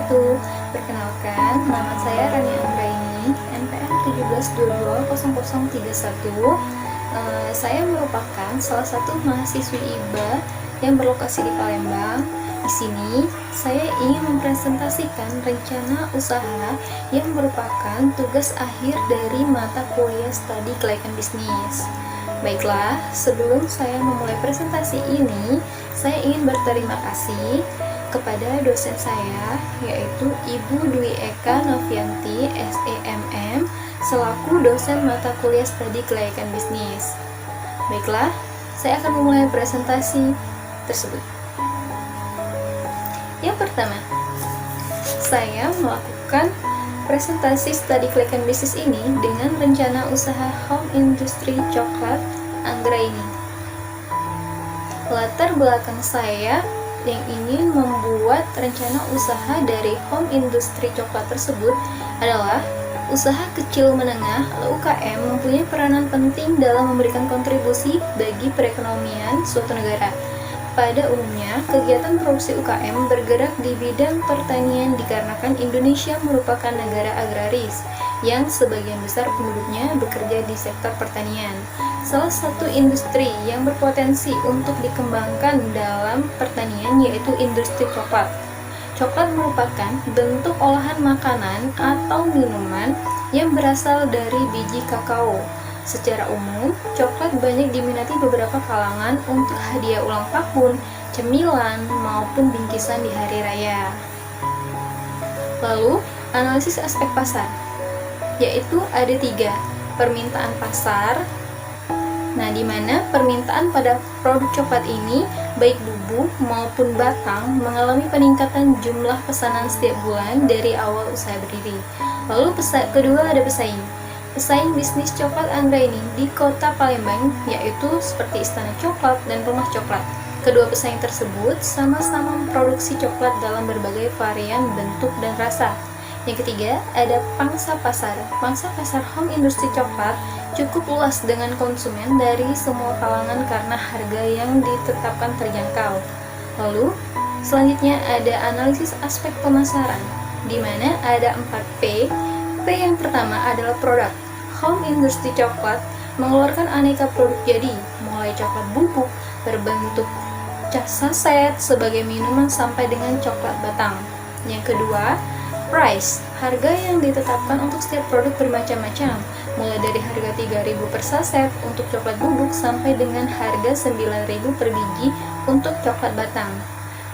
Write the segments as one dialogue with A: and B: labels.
A: wabarakatuh. Perkenalkan, nama saya Rani Anggraini, NPM 17220031. Saya merupakan salah satu mahasiswi IBA yang berlokasi di Palembang. Di sini, saya ingin mempresentasikan rencana usaha yang merupakan tugas akhir dari mata kuliah Studi Kelaikan Bisnis. Baiklah, sebelum saya memulai presentasi ini, saya ingin berterima kasih kepada dosen saya, yaitu Ibu Dwi Eka Novianti, SEMM, selaku dosen mata kuliah Studi Kelaikan Bisnis. Baiklah, saya akan memulai presentasi tersebut. Yang pertama, saya melakukan presentasi Studi Kelaikan Bisnis ini dengan rencana usaha home industry coklat Anggraini. Latar belakang saya yang ingin membuat rencana usaha dari home industry coklat tersebut adalah usaha kecil menengah atau UKM mempunyai peranan penting dalam memberikan kontribusi bagi perekonomian suatu negara. Pada umumnya, kegiatan produksi UKM bergerak di bidang pertanian dikarenakan Indonesia merupakan negara agraris yang sebagian besar penduduknya bekerja di sektor pertanian. Salah satu industri yang berpotensi untuk dikembangkan dalam pertanian yaitu industri coklat. Coklat merupakan bentuk olahan makanan atau minuman yang berasal dari biji kakao. Secara umum, coklat banyak diminati beberapa kalangan untuk hadiah ulang tahun, cemilan, maupun bingkisan di hari raya. Lalu, analisis aspek pasar, yaitu ada 3, permintaan pasar. Nah, di mana permintaan pada produk coklat ini, baik bubuk maupun batang, mengalami peningkatan jumlah pesanan setiap bulan dari awal usaha berdiri. Lalu kedua ada pesaing. Pesaing bisnis coklat Anggraini di kota Palembang, yaitu seperti Istana Coklat dan Rumah Coklat. Kedua pesaing tersebut sama-sama memproduksi coklat dalam berbagai varian bentuk dan rasa. Yang ketiga, ada pangsa pasar. Pangsa pasar home industry coklat cukup luas dengan konsumen dari semua kalangan karena harga yang ditetapkan terjangkau. Lalu, selanjutnya ada analisis aspek pemasaran, di mana ada 4P. P yang pertama adalah produk. Home industry coklat mengeluarkan aneka produk jadi, mulai coklat bubuk berbentuk saset sebagai minuman sampai dengan coklat batang. Yang kedua, price. Harga yang ditetapkan untuk setiap produk bermacam-macam, mulai dari harga 3.000 per saset untuk coklat bubuk sampai dengan harga 9.000 per biji untuk coklat batang.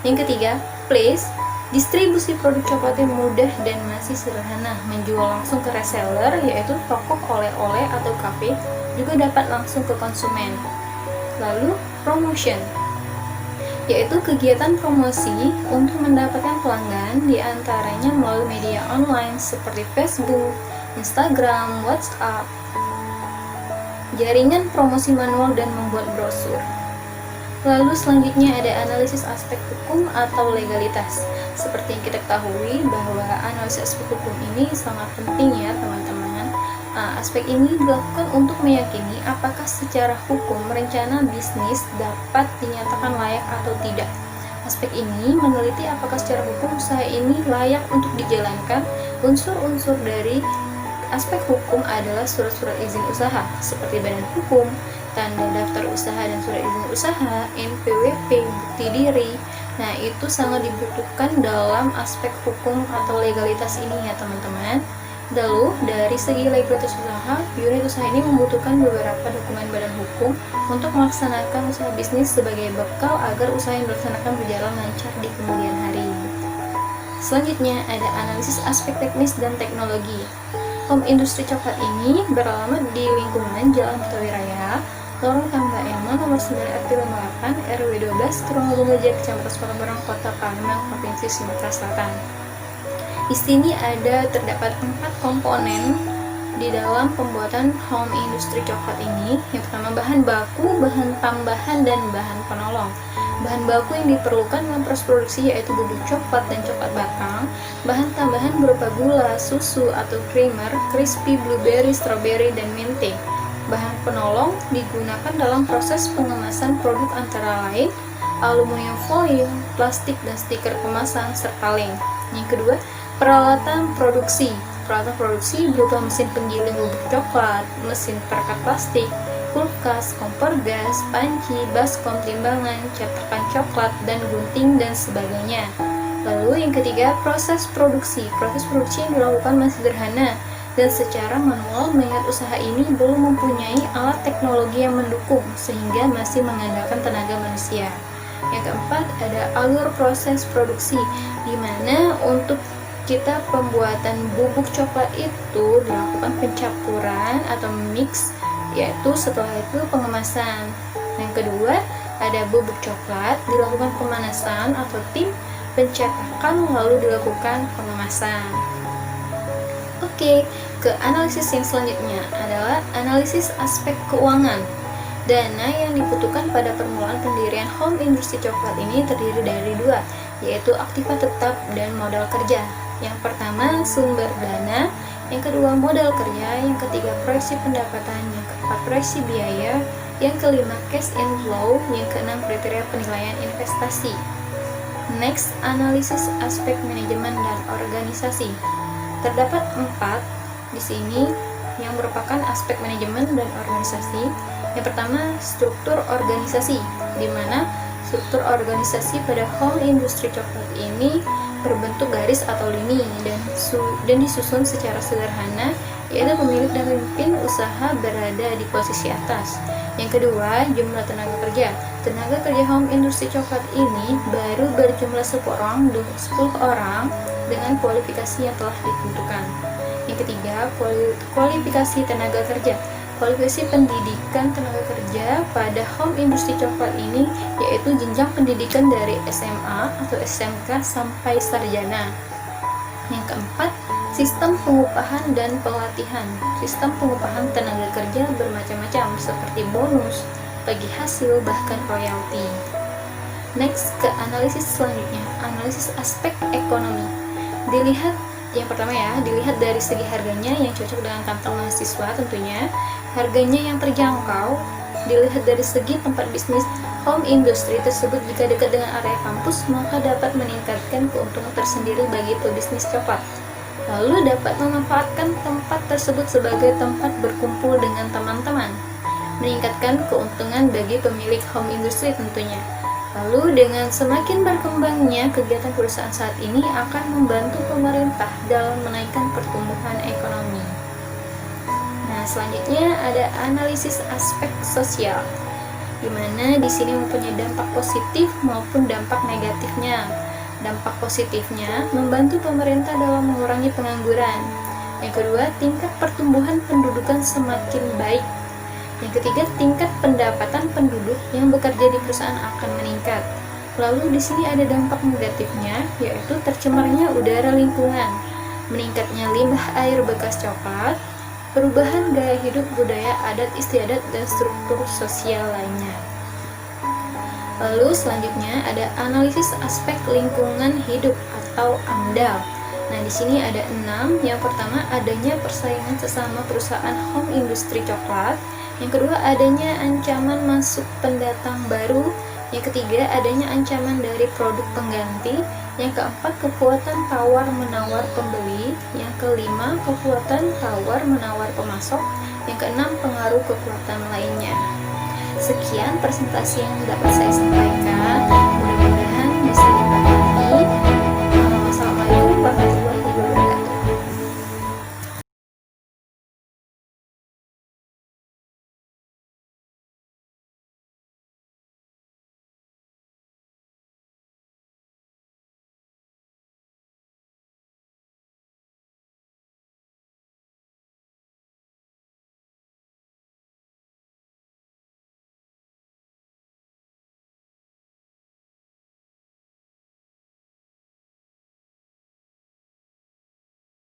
A: Yang ketiga, place. Distribusi produk coklatnya mudah dan masih sederhana, menjual langsung ke reseller, yaitu toko oleh-oleh atau kafe, juga dapat langsung ke konsumen. Lalu, promotion, yaitu kegiatan promosi untuk mendapatkan pelanggan, diantaranya melalui media online seperti Facebook, Instagram, WhatsApp, jaringan promosi manual, dan membuat brosur. Lalu selanjutnya ada analisis aspek hukum atau legalitas. Seperti yang kita ketahui bahwa analisis aspek hukum ini sangat penting ya teman-teman. Aspek ini dilakukan untuk meyakini apakah secara hukum rencana bisnis dapat dinyatakan layak atau tidak. Aspek ini meneliti apakah secara hukum usaha ini layak untuk dijalankan. Unsur-unsur dari aspek hukum adalah surat-surat izin usaha seperti badan hukum, tanda daftar usaha dan surat izin usaha, NPWP, bukti diri. Nah, itu sangat dibutuhkan dalam aspek hukum atau legalitas ini ya teman-teman. Lalu, dari segi legalitas usaha, unit usaha ini membutuhkan beberapa dokumen badan hukum untuk melaksanakan usaha bisnis sebagai bekal agar usaha yang dilaksanakan berjalan lancar di kemudian hari. Selanjutnya, ada analisis aspek teknis dan teknologi. Home industri coklat ini beralamat di lingkungan Jalan Betawi Raya, Lorong Tangga Ema, nomor 9 RT 58, RW 12, Turungalungaja, Kecamatan Sukabarang, Kota Palembang, Provinsi Sumatera Selatan. Di sini terdapat 4 komponen di dalam pembuatan home industry coklat ini. Yang pertama, bahan baku, bahan tambahan, dan bahan penolong. Bahan baku yang diperlukan dalam proses produksi yaitu bubuk coklat dan coklat batang. Bahan tambahan berupa gula, susu atau creamer, crispy, blueberry, strawberry, dan mint. Bahan penolong digunakan dalam proses pengemasan produk antara lain aluminium foil, plastik, dan stiker kemasan, serta lem. Yang kedua, peralatan produksi. Peralatan produksi berupa mesin penggiling bubuk coklat, mesin perekat plastik, kulkas, kompor gas, panci, baskom, timbangan, cetakan coklat, dan gunting, dan sebagainya. Lalu yang ketiga, proses produksi. Proses produksi yang dilakukan masih sederhana dan secara manual mengingat usaha ini belum mempunyai alat teknologi yang mendukung sehingga masih mengandalkan tenaga manusia. Yang keempat, ada alur proses produksi, di mana untuk kita pembuatan bubuk coklat itu dilakukan pencampuran atau mix, yaitu setelah itu pengemasan. Yang kedua, ada bubuk coklat dilakukan pemanasan atau tim pencetakan lalu dilakukan pengemasan. Oke, ke analisis yang selanjutnya adalah analisis aspek keuangan. Dana yang dibutuhkan pada permulaan pendirian home industri coklat ini terdiri dari dua, yaitu aktiva tetap dan modal kerja. Yang pertama, sumber dana. Yang kedua, modal kerja. Yang ketiga, proyeksi pendapatan. Yang keempat, proyeksi biaya. Yang kelima, cash inflow. Yang keenam, kriteria penilaian investasi. Next, analisis aspek manajemen dan organisasi. Terdapat 4 di sini yang merupakan aspek manajemen dan organisasi. Yang pertama, struktur organisasi, di mana struktur organisasi pada home industri coklat ini berbentuk garis atau lini dan disusun secara sederhana, yaitu pemilik dan pemimpin usaha berada di posisi atas. Yang kedua, jumlah tenaga kerja. Tenaga kerja home industri coklat ini baru berjumlah 10 orang dengan kualifikasi yang telah ditentukan. Yang ketiga, kualifikasi tenaga kerja. Kualifikasi pendidikan tenaga kerja pada home industri coklat ini yaitu jenjang pendidikan dari SMA atau SMK sampai sarjana. Yang keempat, sistem pengupahan dan pelatihan. Sistem pengupahan tenaga kerja bermacam-macam seperti bonus, bagi hasil, bahkan royalti. Next, ke analisis selanjutnya, analisis aspek ekonomi. Dilihat yang pertama ya, dilihat dari segi harganya yang cocok dengan kantong mahasiswa tentunya, harganya yang terjangkau, dilihat dari segi tempat bisnis home industry tersebut jika dekat dengan area kampus maka dapat meningkatkan keuntungan tersendiri bagi pebisnis coklat. Lalu dapat memanfaatkan tempat tersebut sebagai tempat berkumpul dengan teman-teman, meningkatkan keuntungan bagi pemilik home industry tentunya. Lalu dengan semakin berkembangnya kegiatan perusahaan saat ini akan membantu pemerintah dalam menaikkan pertumbuhan ekonomi. Nah, selanjutnya ada analisis aspek sosial, di mana di sini mempunyai dampak positif maupun dampak negatifnya. Dampak positifnya membantu pemerintah dalam mengurangi pengangguran. Yang kedua, tingkat pertumbuhan pendudukan semakin baik. Yang ketiga, tingkat pendapatan penduduk yang bekerja di perusahaan akan meningkat. Lalu di sini ada dampak negatifnya, yaitu tercemarnya udara lingkungan, meningkatnya limbah air bekas coklat, perubahan gaya hidup, budaya, adat istiadat, dan struktur sosial lainnya. Lalu selanjutnya ada analisis aspek lingkungan hidup atau AMDAL. Nah, di sini ada 6. Yang pertama, adanya persaingan sesama perusahaan home industri coklat. Yang kedua, adanya ancaman masuk pendatang baru. Yang ketiga, adanya ancaman dari produk pengganti. Yang keempat, kekuatan tawar-menawar pembeli. Yang kelima, kekuatan tawar-menawar pemasok. Yang keenam, pengaruh kekuatan lainnya. Sekian presentasi yang dapat saya sampaikan.